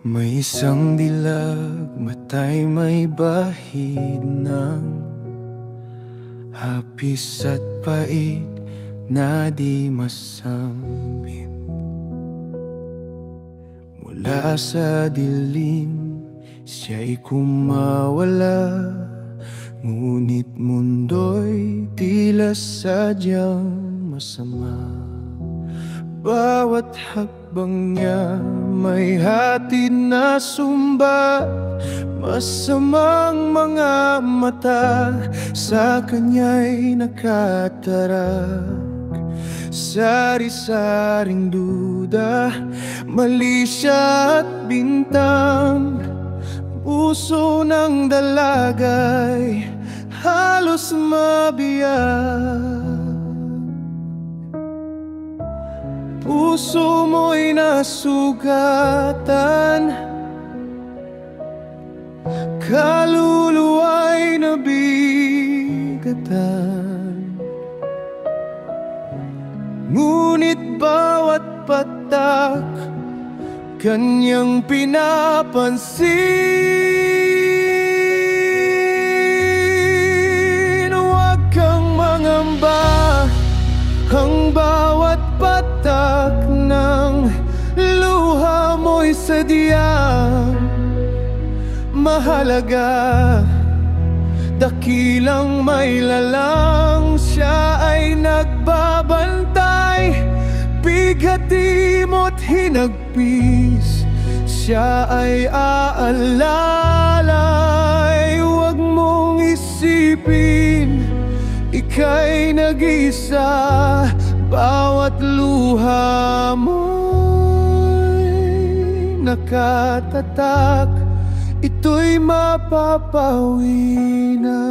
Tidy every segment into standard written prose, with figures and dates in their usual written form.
May isang dilag, matay may bahid ng hapis at pait na di masambit. Mula sa dilim, siya'y kumawala, ngunit mundo'y tila sadyang masama. Bawat hakbang niya may hatid na sumbat, masamang mga mata sa kanya'y nakatarak. Sari-saring duda, mali siya at bintang, puso ng dalagay halos mabiyak. Puso mo'y nasugatan, kaluluwa'y nabigatan. Ngunit bawat patak kanyang pinapansin. Huwag kang mangamba, ang bawat patak ng luha mo'y sadyang mahalaga. Dakilang may lalang, siya ay nagbabantay, bigati mo't hinagpis, siya ay aalalay. Huwag mong isipin, ika'y nag-isa, bawat luha mo'y nakatatak, ito'y mapapawi na.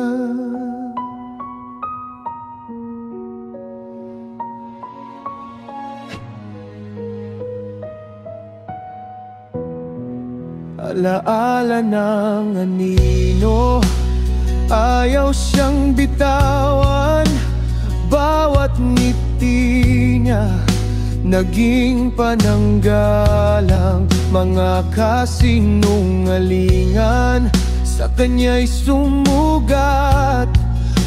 Alaala ng anino, ayaw siyang bitawan, bawat ngiti niya naging pananggalang. Mga kasinungalingan sa kanya'y sumugat,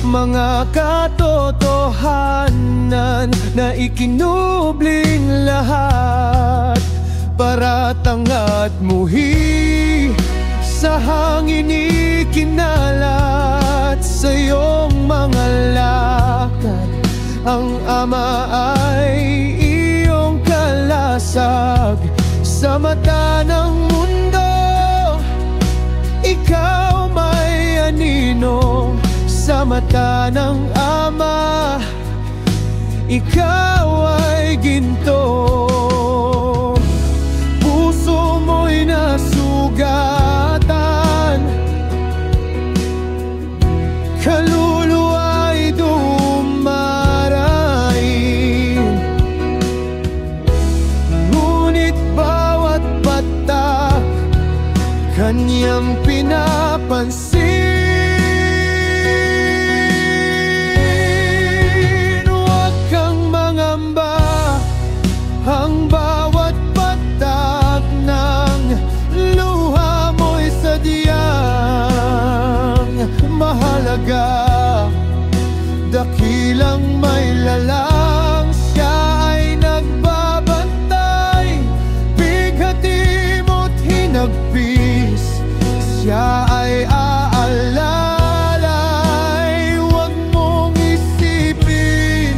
mga katotohanan na ikinubling lahat. Paratang at muhi sa hangin ikinalat, sa iyong mga lakad ang Ama ay iyong kalasag. Sa mata ng mundo, ikaw may anino, sa mata ng Ama, ikaw ay ginto. Puso mo'y nasugatan, kaluluwa'y dumarain. Ngunit bawat patak kanyang pinapansin. Huwag kang mangamba, ang bawat patak ng luha mo'y sadyang mahalaga. Dakilang may lalang, siya ay nagbabantay, bigati mo't hinagpis, siya ay aalalay. Huwag mong isipin,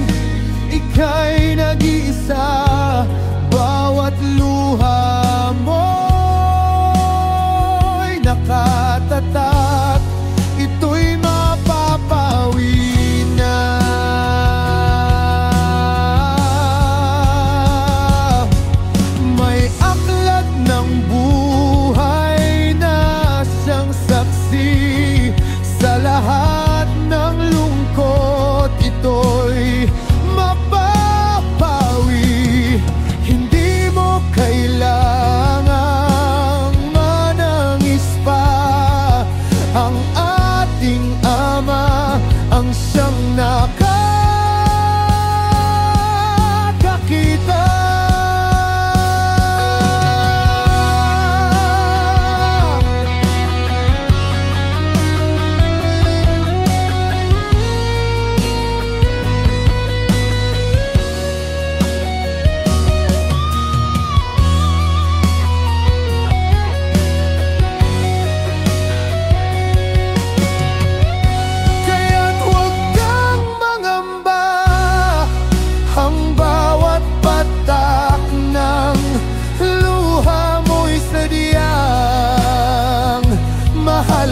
ika'y nag-iisa, bawat luha mo'y nakatatak, ito'y mapapawi na.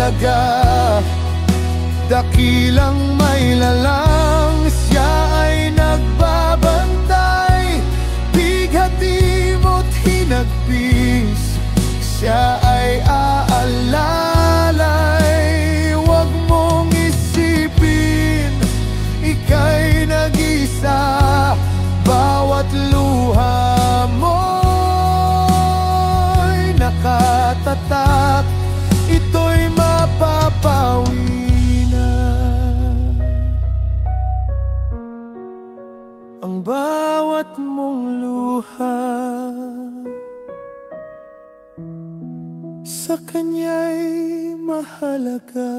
mahalaga. Dakilang may lalang, siya ay nagbabantay. Bighati mo't hinagpis, siya ay aalalay. Huwag mong isipin, ika'y nag-isa. Bawat luha mo'y nakatatak, ito'y mapapawi na. Ang bawat mong luha sa kanya'y mahalaga.